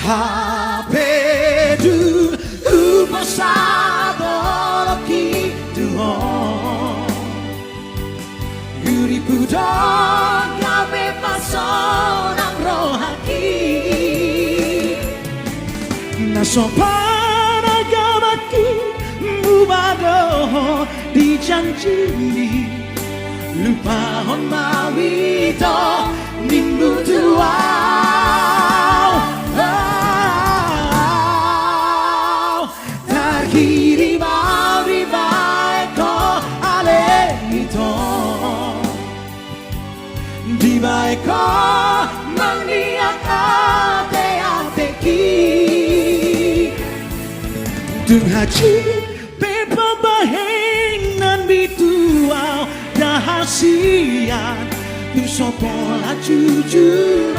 Habedu Upasado Kituho Yuri Pudon Gabe Pasonang Rohaki Nasopan Agamaki Mubado Dijanji Lupa on Mawito Nimbutuau Tarhiri Mauri Baeko Alehito Di Baeko Mandiakate Ateki Dung Haji Pepa Bahengan Bituau Dahasian Tusopola jujur